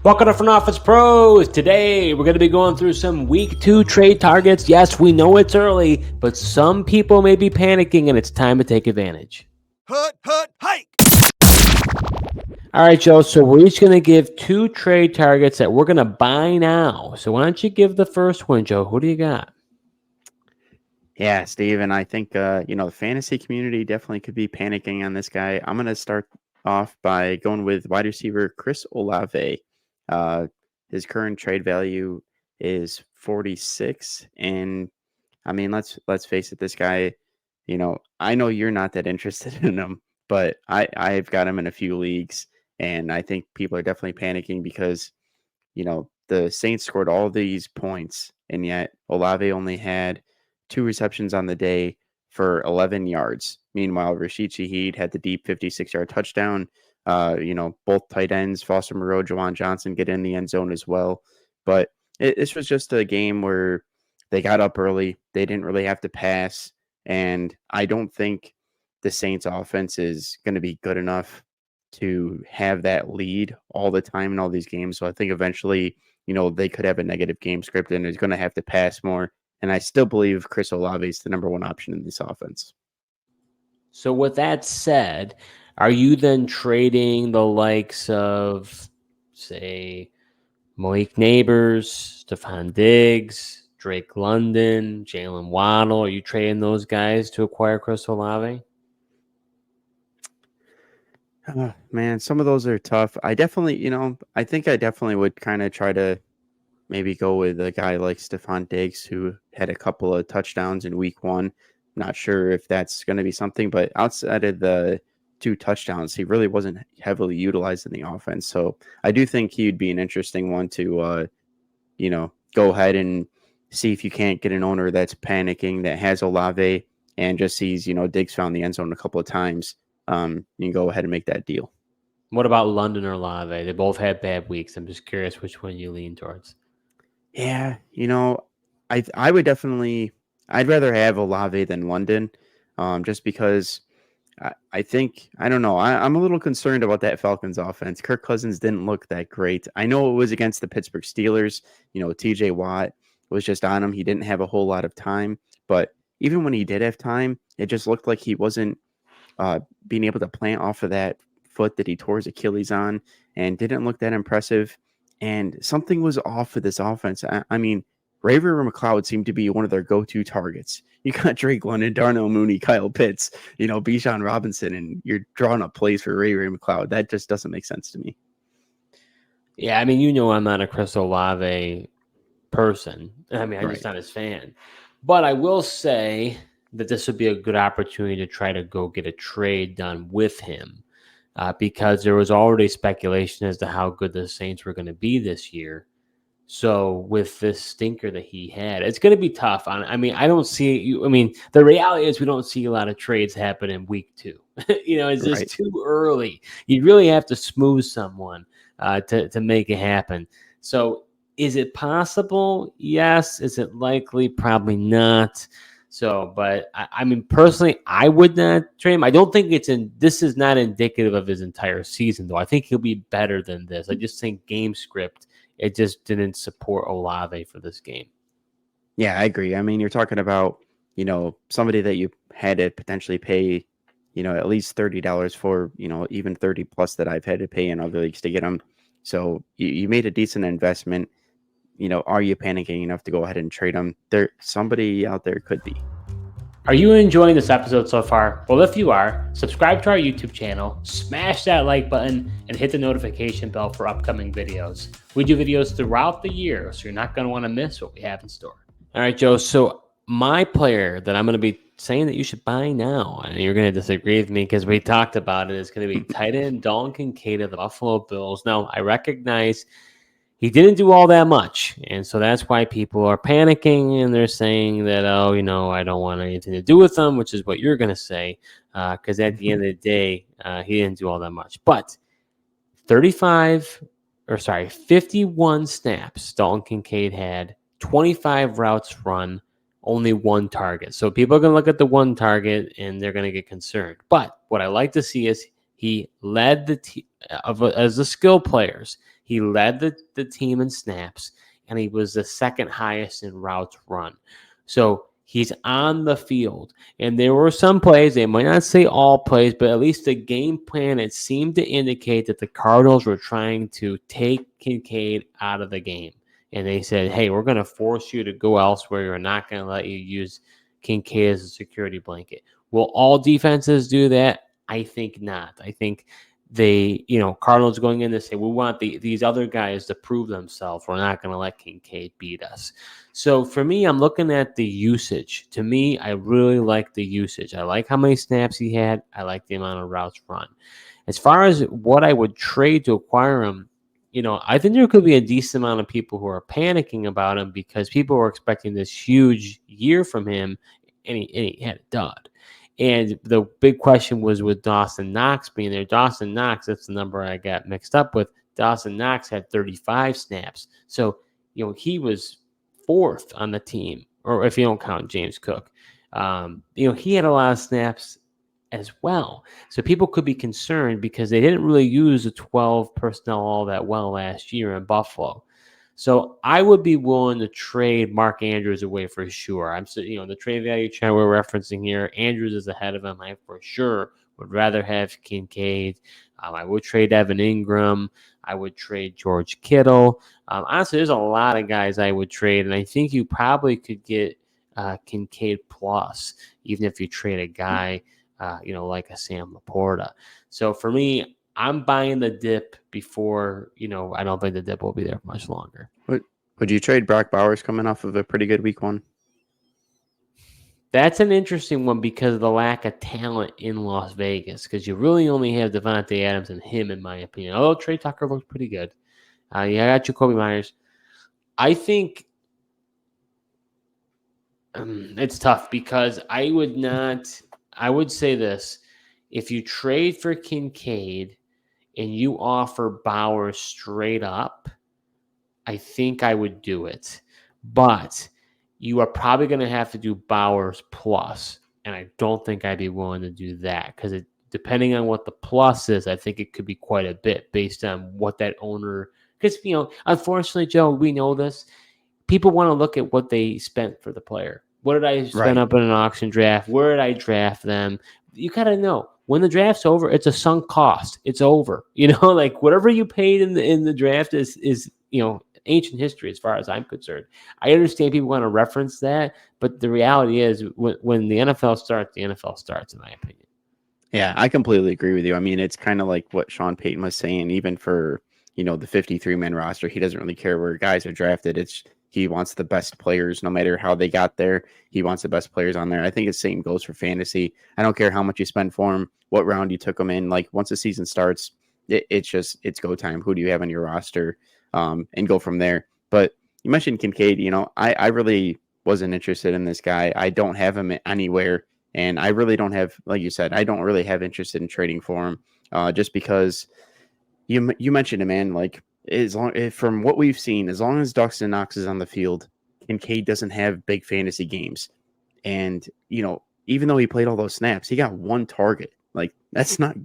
Welcome to Front Office Pros. Today, we're going to be going through some Week 2 trade targets. Yes, we know it's early, but some people may be panicking, and it's time to take advantage. Hike! All right, Joe, so we're each going to give 2 trade targets that we're going to buy now. So why don't you give the first one, Joe? Who do you got? Yeah, Steve, and I think, the fantasy community definitely could be panicking on this guy. I'm going to start off by going with wide receiver Chris Olave. His current trade value is 46, and I mean, let's face it, this guy, I know you're not that interested in him, but I've got him in a few leagues, and I think people are definitely panicking because, the Saints scored all these points, and yet Olave only had 2 receptions on the day for 11 yards. Meanwhile, Rashid Shaheed had the deep 56-yard touchdown. Both tight ends, Foster Moreau, Jawan Johnson, get in the end zone as well. But this was just a game where they got up early. They didn't really have to pass. And I don't think the Saints offense is going to be good enough to have that lead all the time in all these games. So I think eventually, they could have a negative game script and is going to have to pass more. And I still believe Chris Olave is the number 1 option in this offense. So with that said, are you then trading the likes of, say, Malik Neighbors, Stephon Diggs, Drake London, Jalen Waddle? Are you trading those guys to acquire Chris Olave? Man, some of those are tough. I definitely, I think I definitely would kind of try to maybe go with a guy like Stephon Diggs, who had a couple of touchdowns in week 1. Not sure if that's going to be something, but outside of the 2 touchdowns, he really wasn't heavily utilized in the offense. So I do think he'd be an interesting one to, go ahead and see if you can't get an owner that's panicking, that has Olave and just sees, Diggs found the end zone a couple of times. You can go ahead and make that deal. What about London or Olave? They both had bad weeks. I'm just curious which one you lean towards. Yeah, I would definitely, I'd rather have Olave than London, just because I think, I don't know, I'm a little concerned about that Falcons offense. Kirk Cousins didn't look that great. I know it was against the Pittsburgh Steelers. TJ Watt was just on him. He didn't have a whole lot of time, but even when he did have time, it just looked like he wasn't being able to plant off of that foot that he tore his Achilles on, and didn't look that impressive. And something was off with this offense. I mean, Ray McLeod seemed to be one of their go-to targets. You got Drake London, Darnell Mooney, Kyle Pitts, Bijan Robinson, and you're drawing up plays for Ray McLeod. That just doesn't make sense to me. Yeah, I mean, I'm not a Chris Olave person. I mean, I'm just not his fan. But I will say that this would be a good opportunity to try to go get a trade done with him. Because there was already speculation as to how good the Saints were going to be this year. So with this stinker that he had, it's going to be tough. I mean, I don't see. I mean, the reality is we don't see a lot of trades happen in week 2. It's just too early. You really have to smooth someone to make it happen. So is it possible? Yes. Is it likely? Probably not. So, but I mean, personally, I would not trade him. I don't think this is not indicative of his entire season, though. I think he'll be better than this. I just think game script, it just didn't support Olave for this game. Yeah, I agree. I mean, you're talking about, somebody that you had to potentially pay, at least $30 for, even 30 plus that I've had to pay in other leagues to get him. So you made a decent investment. Are you panicking enough to go ahead and trade them? Somebody out there could be. Are you enjoying this episode so far? Well, if you are, subscribe to our YouTube channel, smash that like button, and hit the notification bell for upcoming videos. We do videos throughout the year, so you're not going to want to miss what we have in store. All right, Joe. So my player that I'm going to be saying that you should buy now, and you're going to disagree with me because we talked about it, is going to be tight end Dalton Kincaid of the Buffalo Bills. Now, I recognize he didn't do all that much, and so that's why people are panicking, and they're saying that, I don't want anything to do with them, which is what you're going to say, because at the end of the day, he didn't do all that much. But 51 snaps Dalton Kincaid had, 25 routes run, only 1 target. So people are going to look at the 1 target, and they're going to get concerned. But what I like to see is he led the team as the skill players. He led the team in snaps, and he was the second highest in routes run. So he's on the field. And there were some plays, they might not say all plays, but at least the game plan, it seemed to indicate that the Cardinals were trying to take Kincaid out of the game. And they said, hey, we're going to force you to go elsewhere. We're not going to let you use Kincaid as a security blanket. Will all defenses do that? I think not. I think Cardinals going in to say, we want these other guys to prove themselves. We're not going to let Kincaid beat us. So for me, I'm looking at the usage. To me, I really like the usage. I like how many snaps he had. I like the amount of routes run. As far as what I would trade to acquire him, I think there could be a decent amount of people who are panicking about him because people were expecting this huge year from him, and he had a dud. And the big question was with Dawson Knox being there. Dawson Knox, that's the number I got mixed up with. Dawson Knox had 35 snaps. So, he was fourth on the team, or if you don't count James Cook. He had a lot of snaps as well. So people could be concerned because they didn't really use the 12 personnel all that well last year in Buffalo. So I would be willing to trade Mark Andrews away for sure. The trade value chart we're referencing here, Andrews is ahead of him. I for sure would rather have Kincaid. I would trade Evan Ingram. I would trade George Kittle. Honestly, there's a lot of guys I would trade, and I think you probably could get Kincaid plus, even if you trade a guy like a Sam Laporta. So for me, I'm buying the dip before, I don't think the dip will be there much longer. Would you trade Brock Bowers coming off of a pretty good week one? That's an interesting one because of the lack of talent in Las Vegas, because you really only have Devontae Adams and him, in my opinion. Although Trey Tucker looks pretty good. I got Jacoby Myers. I think it's tough because I would say this. If you trade for Kincaid and you offer Bowers straight up, I think I would do it. But you are probably going to have to do Bowers plus, and I don't think I'd be willing to do that because depending on what the plus is, I think it could be quite a bit based on what that owner – because, unfortunately, Joe, we know this. People want to look at what they spent for the player. What did I spend up in an auction draft? Where did I draft them? You got to know. When the draft's over, it's a sunk cost. It's over. Like whatever you paid in the draft is ancient history as far as I'm concerned. I understand people want to reference that, but the reality is when the NFL starts, in my opinion. Yeah, I completely agree with you. I mean, it's kind of like what Sean Payton was saying, even for, the 53-man roster. He doesn't really care where guys are drafted. He wants the best players, no matter how they got there. He wants the best players on there. I think the same goes for fantasy. I don't care how much you spend for him, what round you took him in. Like once the season starts, it's go time. Who do you have on your roster? And go from there. But you mentioned Kincaid. I really wasn't interested in this guy. I don't have him anywhere, and I really don't have, like you said, I don't really have interest in trading for him. Just because you mentioned him, man. Like from what we've seen, as long as Dawson Knox is on the field, Kincaid doesn't have big fantasy games, and even though he played all those snaps, he got one target. Like that's not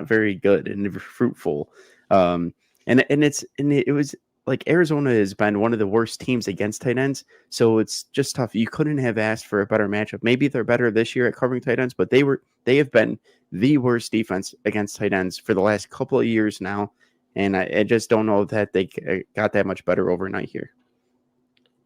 very good and fruitful. And it was like Arizona has been one of the worst teams against tight ends, so it's just tough. You couldn't have asked for a better matchup. Maybe they're better this year at covering tight ends, but they have been the worst defense against tight ends for the last couple of years now, and I just don't know that they got that much better overnight here.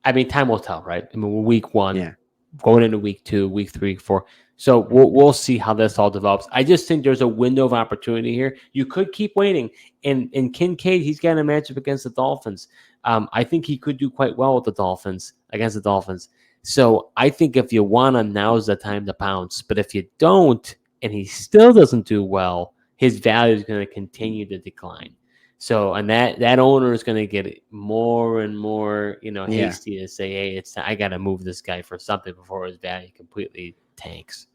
I mean, time will tell, right? I mean, we're week one, going into week 2, week 3, 4. So we'll see how this all develops. I just think there's a window of opportunity here. You could keep waiting. And Kincaid, he's got a matchup against the Dolphins. I think he could do quite well with against the Dolphins. So I think if you want him, now's the time to pounce. But if you don't, and he still doesn't do well, his value is going to continue to decline. So, and that owner is going to get more and more, hasty to say, hey, I got to move this guy for something before his value completely tanks.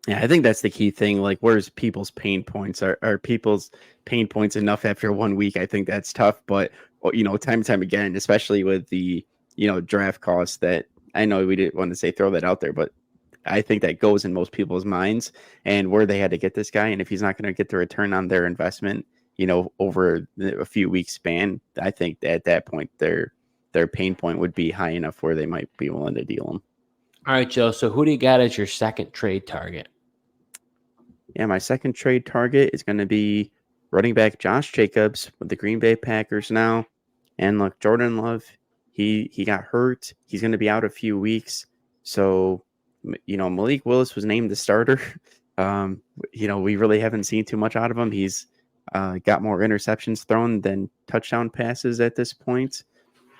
Yeah, I think that's the key thing. Like, where's people's pain points? Are people's pain points enough after 1 week? I think that's tough. But, time and time again, especially with the, draft costs that I know we didn't want to say throw that out there, but I think that goes in most people's minds and where they had to get this guy. And if he's not going to get the return on their investment, over a few weeks span, I think that at that point their pain point would be high enough where they might be willing to deal him. All right, Joe. So who do you got as your second trade target? Yeah, my second trade target is going to be running back Josh Jacobs with the Green Bay Packers now. And look, Jordan Love, he got hurt. He's going to be out a few weeks. So, Malik Willis was named the starter. We really haven't seen too much out of him. He's got more interceptions thrown than touchdown passes at this point.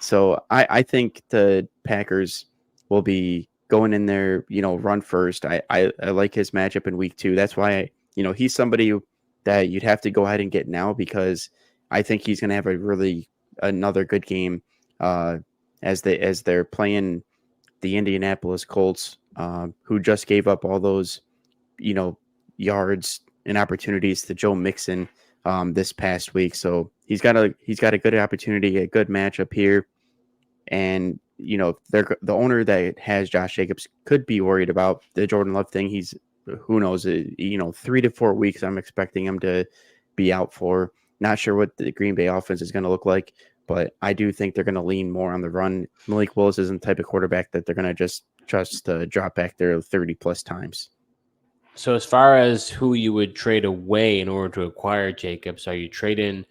So I think the Packers will be going in there, run first. I like his matchup in week 2. That's why, he's somebody that you'd have to go ahead and get now, because I think he's going to have another good game as they're playing the Indianapolis Colts, who just gave up all those, yards and opportunities to Joe Mixon this past week. So he's got a good opportunity, a good matchup here. And, the owner that has Josh Jacobs could be worried about the Jordan Love thing. He's, who knows, 3 to 4 weeks I'm expecting him to be out for. Not sure what the Green Bay offense is going to look like, but I do think they're going to lean more on the run. Malik Willis isn't the type of quarterback that they're going to just trust to drop back there 30 plus times. So as far as who you would trade away in order to acquire Jacobs, are you trading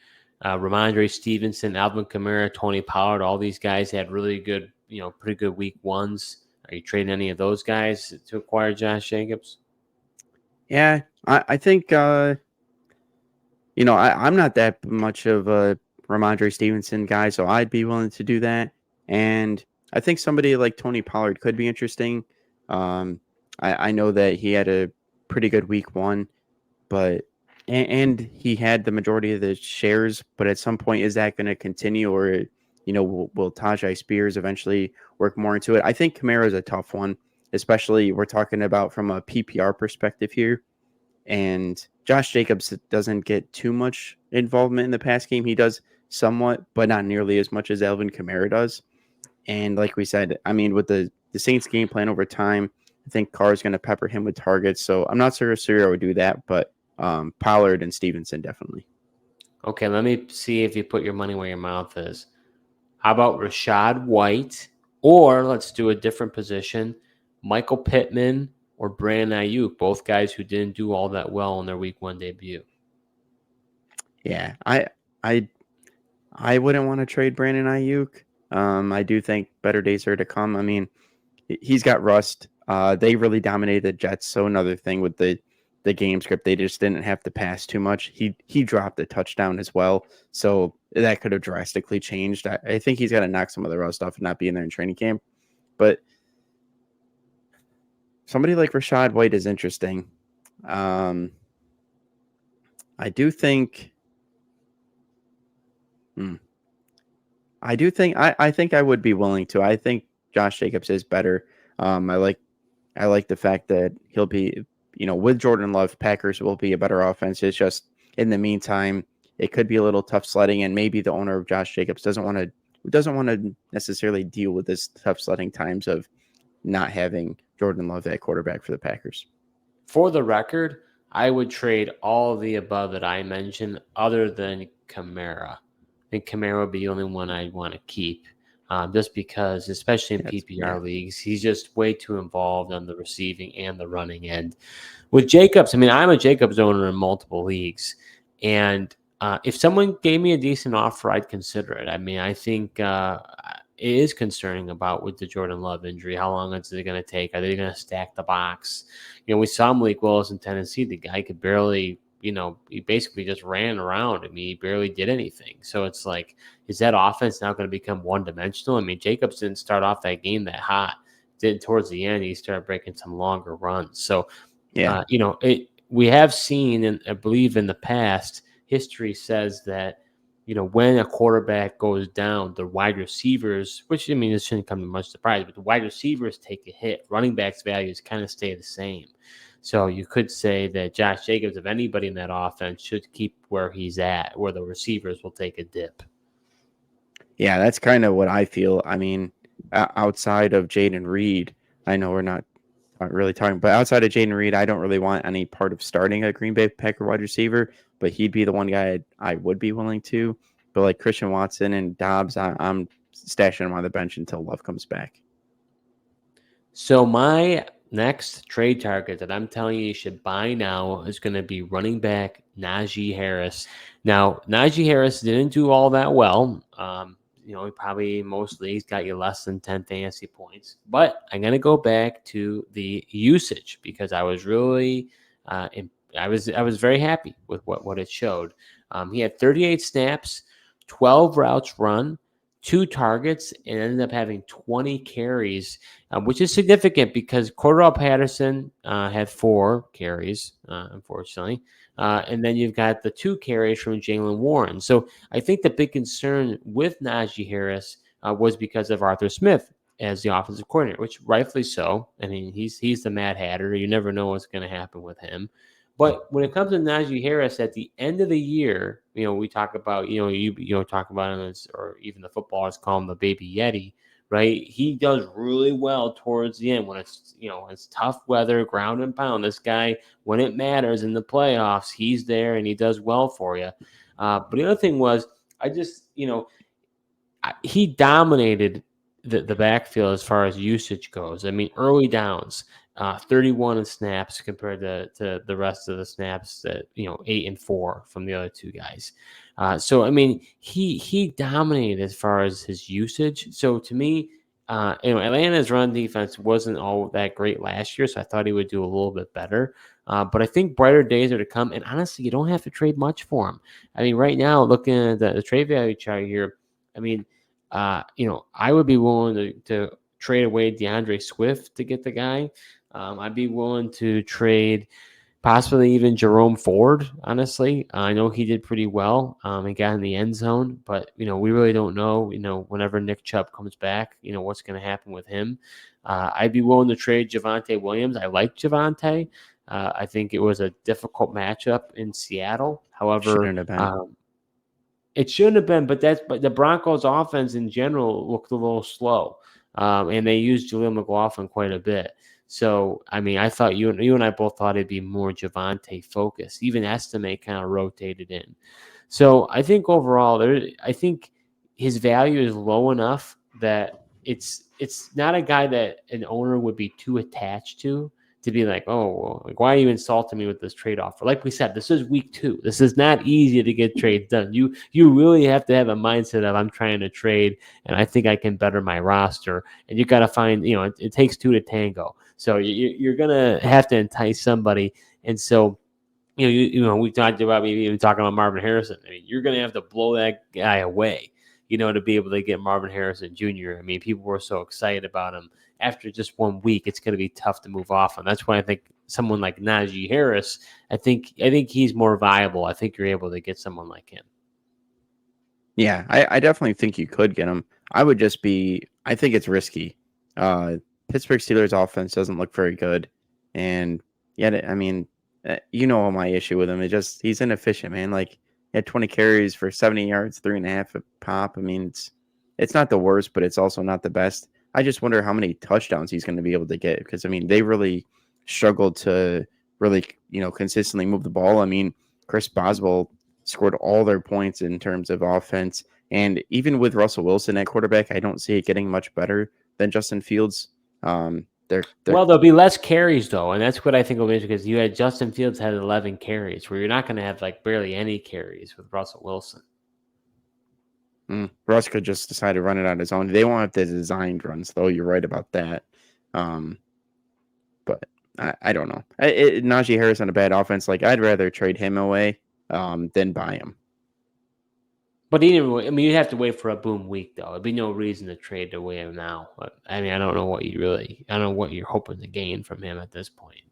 Ramondre Stevenson, Alvin Kamara, Tony Pollard? All these guys had really good, pretty good week ones. Are you trading any of those guys to acquire Josh Jacobs? Yeah, I think, I'm not that much of a Ramondre Stevenson guy, so I'd be willing to do that. And I think somebody like Tony Pollard could be interesting. I know that he had a pretty good week 1, but and he had the majority of the shares. But at some point, is that going to continue, or will Tajay Spears eventually work more into it? I think Kamara is a tough one, especially we're talking about from a PPR perspective here. And Josh Jacobs doesn't get too much involvement in the pass game. He does somewhat, but not nearly as much as Alvin Kamara does. And like we said, I mean, with the Saints game plan over time, I think Carr's going to pepper him with targets. So I'm not sure Surya would do that, but Pollard and Stevenson definitely. Okay, let me see if you put your money where your mouth is. How about Rachaad White? Or let's do a different position. Michael Pittman or Brandon Ayuk, both guys who didn't do all that well in their week 1 debut. Yeah, I wouldn't want to trade Brandon Ayuk. I do think better days are to come. I mean, he's got rust. They really dominated the Jets. So another thing with the game script, they just didn't have to pass too much. He dropped a touchdown as well, so that could have drastically changed. I think he's got to knock some of the rust off and not be in there in training camp. But somebody like Rachaad White is interesting. I do think. I think I would be willing to. I think Josh Jacobs is better. I like the fact that he'll be, with Jordan Love, Packers will be a better offense. It's just in the meantime, it could be a little tough sledding, and maybe the owner of Josh Jacobs doesn't want to necessarily deal with this tough sledding times of not having Jordan Love at quarterback for the Packers. For the record, I would trade all of the above that I mentioned other than Kamara. I think Kamara would be the only one I'd want to keep, just because, especially in PPR leagues, he's just way too involved on the receiving and the running end. With Jacobs, I mean, I'm a Jacobs owner in multiple leagues, and if someone gave me a decent offer, I'd consider it. I mean, I think it is concerning about with the Jordan Love injury. How long is it going to take? Are they going to stack the box? We saw Malik Willis in Tennessee. The guy could barely, he basically just ran around. I mean, he barely did anything. So it's like, is that offense now going to become one-dimensional? I mean, Jacobs didn't start off that game that hot. Did towards the end, he started breaking some longer runs. So, Yeah. We have seen, and I believe in the past, history says that, when a quarterback goes down, the wide receivers, which, I mean, it shouldn't come to much surprise, but the wide receivers take a hit. Running backs' values kind of stay the same. So you could say that Josh Jacobs, if anybody in that offense, should keep where he's at, where the receivers will take a dip. Yeah, that's kind of what I feel. I mean, outside of Jaden Reed, I know we're not really talking. But outside of Jaden Reed, I don't really want any part of starting a Green Bay Packer wide receiver. But he'd be the one guy I would be willing to. But like Christian Watson and Dobbs, I'm stashing them on the bench until Love comes back. So my next trade target that I'm telling you should buy now is going to be running back Najee Harris. Now, Najee Harris didn't do all that well. He probably most leagues got you less than 10 fantasy points. But I'm going to go back to the usage because I was really, I was very happy with what it showed. He had 38 snaps, 12 routes run, 2 targets, and ended up having 20 carries, which is significant because Cordell Patterson had 4 carries, unfortunately. And then you've got the 2 carries from Jaylen Warren. So I think the big concern with Najee Harris was because of Arthur Smith as the offensive coordinator, which rightfully so. I mean, he's the Mad Hatter. You never know what's going to happen with him. But when it comes to Najee Harris at the end of the year, we talk about, you talk about him as, or even the footballers call him the baby Yeti, right? He does really well towards the end when it's tough weather, ground and pound. This guy, when it matters in the playoffs, he's there and he does well for you. But the other thing was, he dominated the backfield as far as usage goes. I mean, early downs, 31 in snaps compared to the rest of the snaps that 8 and 4 from the other 2 guys. So I mean, he dominated as far as his usage. So to me, Atlanta's run defense wasn't all that great last year, so I thought he would do a little bit better. But I think brighter days are to come, and honestly, you don't have to trade much for him. I mean, right now, looking at the trade value chart here, I mean, I would be willing to trade away DeAndre Swift to get the guy. I'd be willing to trade possibly even Jerome Ford, honestly. I know he did pretty well. He got in the end zone, but, we really don't know, whenever Nick Chubb comes back, what's going to happen with him. I'd be willing to trade Javonte Williams. I like Javonte. I think it was a difficult matchup in Seattle. However, Shouldn't have been. it shouldn't have been, but the Broncos' offense in general looked a little slow, and they used Jaleel McLaughlin quite a bit. So, I mean, I thought you and I both thought it'd be more Javonte focused. Even Estimate kind of rotated in. So, I think overall, I think his value is low enough that it's not a guy that an owner would be too attached to be like, oh, well, like, why are you insulting me with this trade offer? Like we said, this is week 2. This is not easy to get trades done. You really have to have a mindset of I'm trying to trade, and I think I can better my roster. And you got to find, it takes 2 to tango. So you're gonna have to entice somebody. And so, we talked about maybe even talking about Marvin Harrison. I mean, you're gonna have to blow that guy away, to be able to get Marvin Harrison Jr. I mean, people were so excited about him. After just 1 week, it's going to be tough to move off on. That's why I think someone like Najee Harris, I think he's more viable. I think you're able to get someone like him. Yeah, I definitely think you could get him. I think it's risky. Pittsburgh Steelers offense doesn't look very good. And yet, I mean, my issue with him is he's inefficient, man. Like, he had 20 carries for 70 yards, 3.5 a pop. I mean, it's not the worst, but it's also not the best. I just wonder how many touchdowns he's going to be able to get because, I mean, they really struggled to really, consistently move the ball. I mean, Chris Boswell scored all their points in terms of offense. And even with Russell Wilson at quarterback, I don't see it getting much better than Justin Fields. Well, there'll be less carries, though. And that's what I think will be because you had Justin Fields had 11 carries where you're not going to have like barely any carries with Russell Wilson. Russ could just decide to run it on his own. They won't have the designed runs, though. You're right about that. But I don't know. Najee Harris on a bad offense, like I'd rather trade him away than buy him. But you'd have to wait for a boom week, though. There'd be no reason to trade away him now. But, I mean, I don't know what you're hoping to gain from him at this point.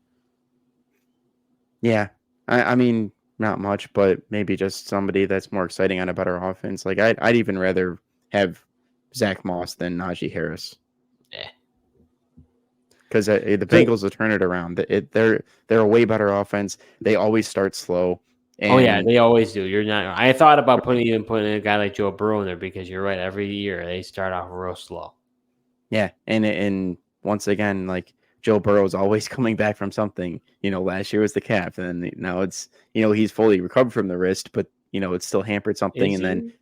Yeah. I mean, not much, but maybe just somebody that's more exciting on a better offense. Like I'd even rather have Zach Moss than Najee Harris. Because the Bengals will turn it around. They're a way better offense. They always start slow. And they always do. You're not. I thought about putting a guy like Joe Burrow in there because you're right. Every year they start off real slow. Yeah, and once again, like Joe Burrow's always coming back from something. Last year was the calf, and then now it's he's fully recovered from the wrist, but it still hampered something. Is And then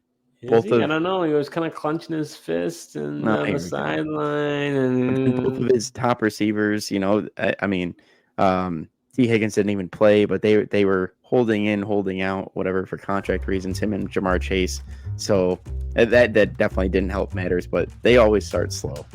he? Is both he? I of don't know. He was kind of clenching his fist and no, on the here we go. sideline, But then both of and his top receivers, I mean, T. Higgins didn't even play, but they were holding in, holding out, whatever, for contract reasons. Him and Jamar Chase, so that definitely didn't help matters. But they always start slow.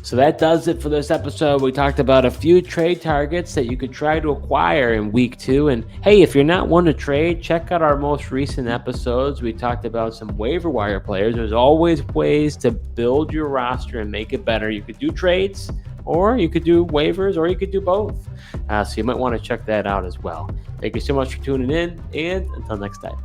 so that does it for this episode. We talked about a few trade targets that you could try to acquire in week 2. And hey, if you're not one to trade, check out our most recent episodes. We talked about some waiver wire players. There's always ways to build your roster and make it better. You could do trades, or you could do waivers, or you could do both. So you might want to check that out as well. Thank you so much for tuning in, and until next time.